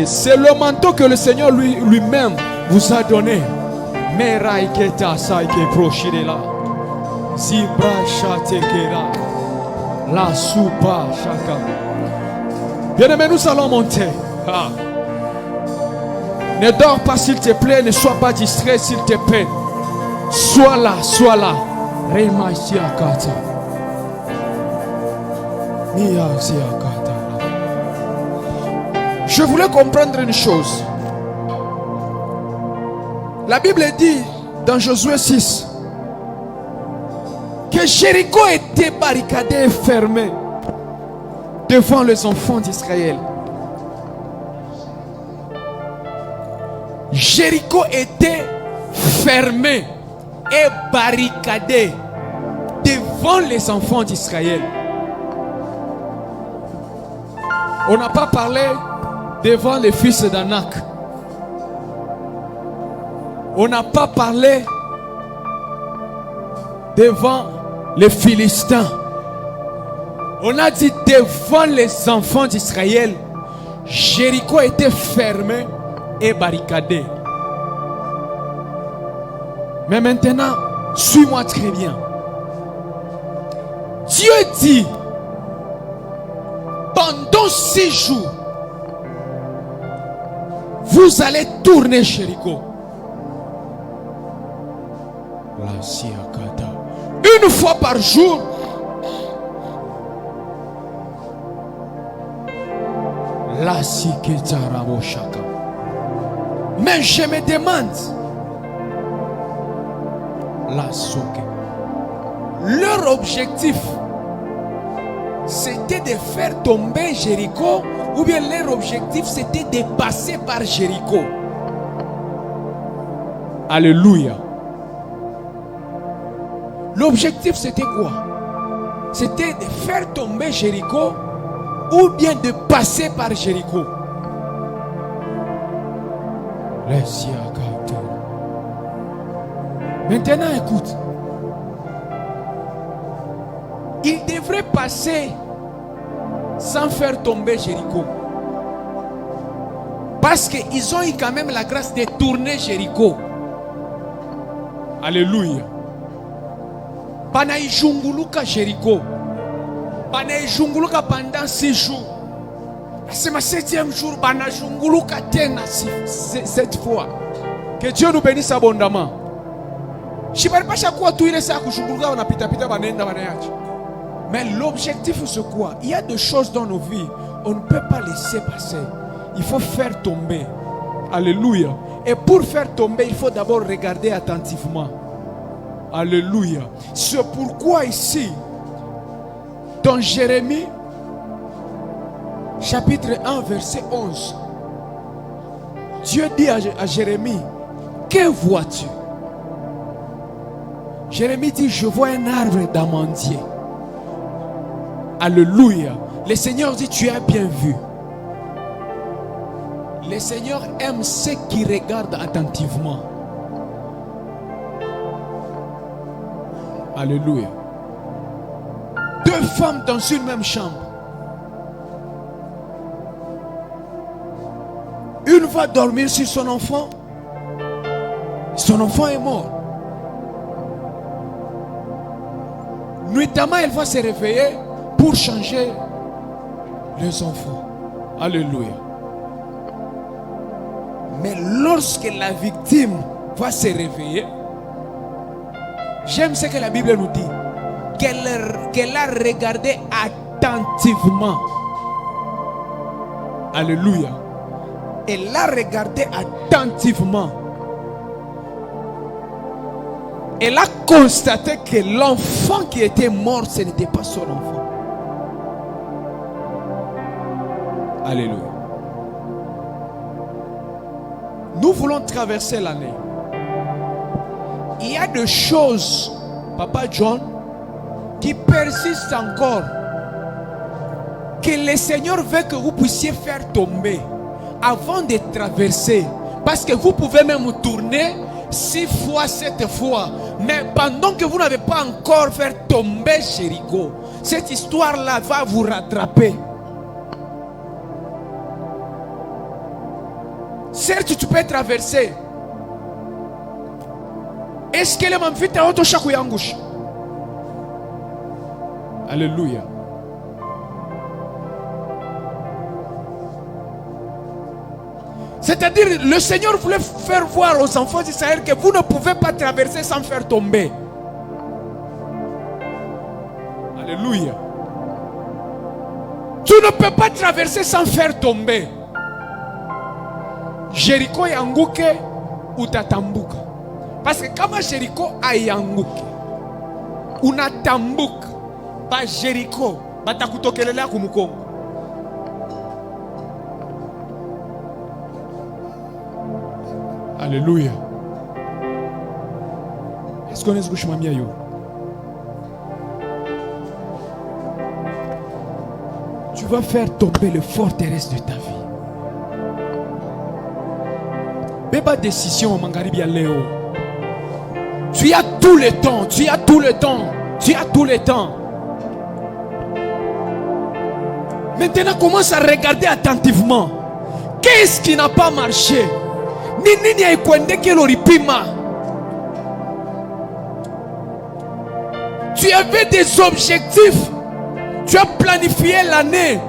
C'est le manteau que le Seigneur lui-même vous a donné. Meraiketa saike prochirela. Zibra chatekera. La soupa chaka. Bien-aimé, nous allons monter. Ne dors pas s'il te plaît, ne sois pas distrait s'il te plaît. Sois là, sois là. Remasiakata. Miasiakata. Je voulais comprendre une chose. La Bible dit dans Josué 6 que Jéricho était barricadé et fermé devant les enfants d'Israël. Jéricho était fermé et barricadé devant les enfants d'Israël. On n'a pas parlé devant les fils d'Anak. On n'a pas parlé devant les Philistins. On a dit devant les enfants d'Israël. Jéricho était fermé et barricadé. Mais maintenant, suis-moi très bien. Dieu dit, pendant 6 jours, vous allez tourner Jéricho. Une fois par jour. Mais je me demande, leur objectif, c'était de faire tomber Jéricho, ou bien leur objectif, c'était de passer par Jéricho. Alléluia. L'objectif, c'était quoi? C'était de faire tomber Jéricho ou bien de passer par Jéricho. Maintenant, écoute. Ils devraient passer sans faire tomber Jéricho. Parce qu'ils ont eu quand même la grâce de tourner Jéricho. Alléluia. Banaijunguluka Jéricho. Banaijunguluka pendant 6 jours. C'est ma 7e jour. Banaijunguluka tena 7 fois. Que Dieu nous bénisse abondamment. Mais l'objectif c'est quoi? Il y a des choses dans nos vies, on ne peut pas laisser passer. Il faut faire tomber. Alléluia. Et pour faire tomber, il faut d'abord regarder attentivement. Alléluia. C'est pourquoi ici, dans Jérémie, chapitre 1, verset 11, Dieu dit à Jérémie, que vois-tu? Jérémie dit, je vois un arbre d'amandier. Alléluia. Le Seigneur dit, tu as bien vu. Le Seigneur aime ceux qui regardent attentivement. Alléluia. 2 femmes dans une même chambre. Une va dormir sur son enfant. Son enfant est mort. Nuitamment, elle va se réveiller pour changer les enfants. Alléluia. Mais lorsque la victime va se réveiller, j'aime ce que la Bible nous dit, qu'elle a regardé attentivement. Alléluia. Elle a regardé attentivement. Elle a constaté que l'enfant qui était mort, ce n'était pas son enfant. Alléluia. Nous voulons traverser l'année. Il y a des choses, Papa John, qui persistent encore, que le Seigneur veut que vous puissiez faire tomber avant de traverser. Parce que vous pouvez même tourner 6 fois, 7 fois. Mais pendant que vous n'avez pas encore fait tomber Jéricho, cette histoire-là va vous rattraper. Certes, tu peux traverser. Est-ce que les mamfites ont auto chaque yangouche? Alléluia. C'est-à-dire, le Seigneur voulait faire voir aux enfants d'Israël que vous ne pouvez pas traverser sans faire tomber. Alléluia. Tu ne peux pas traverser sans faire tomber. Jéricho yanguke utatambuka. Parce que kama Jéricho ayanguke, unatambuka, ba Jéricho batakutokelela kumukongo. Alléluia. Est-ce qu'on est ce que je m'ai mis? Tu vas faire tomber le forteresse de ta vie. Béba décision Mangaribi Léo. Tu as tout le temps, tu as tout le temps, tu as tout le temps. Maintenant commence à regarder attentivement. Qu'est-ce qui n'a pas marché? Nini ya ikwende kilo ripima. Tu avais des objectifs. Tu as planifié l'année.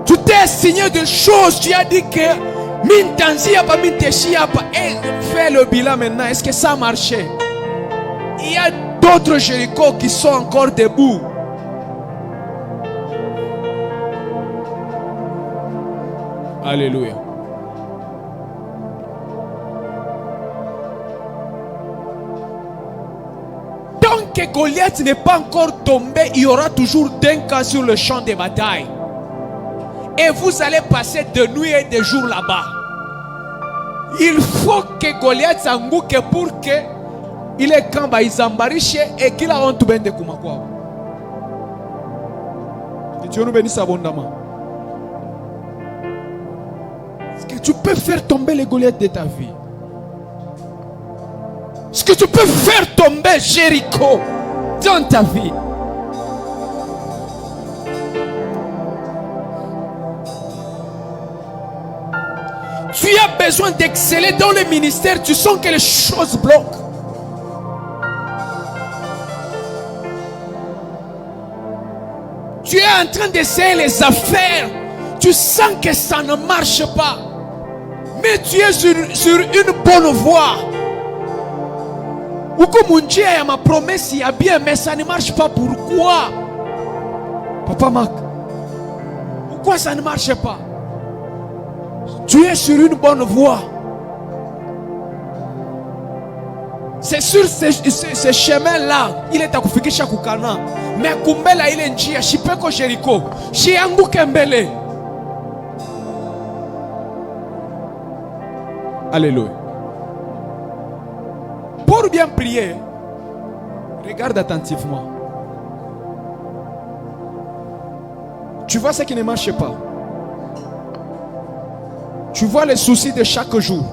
Tu t'es signé des choses. Tu as dit que mintanzi yapa minteshi yapa. Et fais le bilan maintenant. Est-ce que ça a marché? Il y a d'autres Jéricho qui sont encore debout. Alléluia. Tant que Goliath n'est pas encore tombé, il y aura toujours d'un cas sur le champ de bataille. Et vous allez passer de nuit et de jour là-bas. Il faut que Goliath s'engouque pour que il est quand Izambariche et qu'il a honte ben de Kumakwa. Que Dieu nous bénisse abondamment. Est-ce que tu peux faire tomber les Goliaths de ta vie? Est-ce que tu peux faire tomber Jéricho dans ta vie? Tu as besoin d'exceller dans le ministère. Tu sens que les choses bloquent. Tu es en train d'essayer les affaires. Tu sens que ça ne marche pas. Mais tu es sur une bonne voie. Ou comme Dieu a ma promesse, il y a bien, mais ça ne marche pas. Pourquoi? Papa Marc, pourquoi ça ne marche pas? Tu es sur une bonne voie. C'est sur ce chemin-là, il est à kufikisha kukana. Mais kumbela ile njia, shipeko Jéricho, shiangu kembele. Alléluia. Pour bien prier, regarde attentivement. Tu vois ce qui ne marche pas. Tu vois les soucis de chaque jour.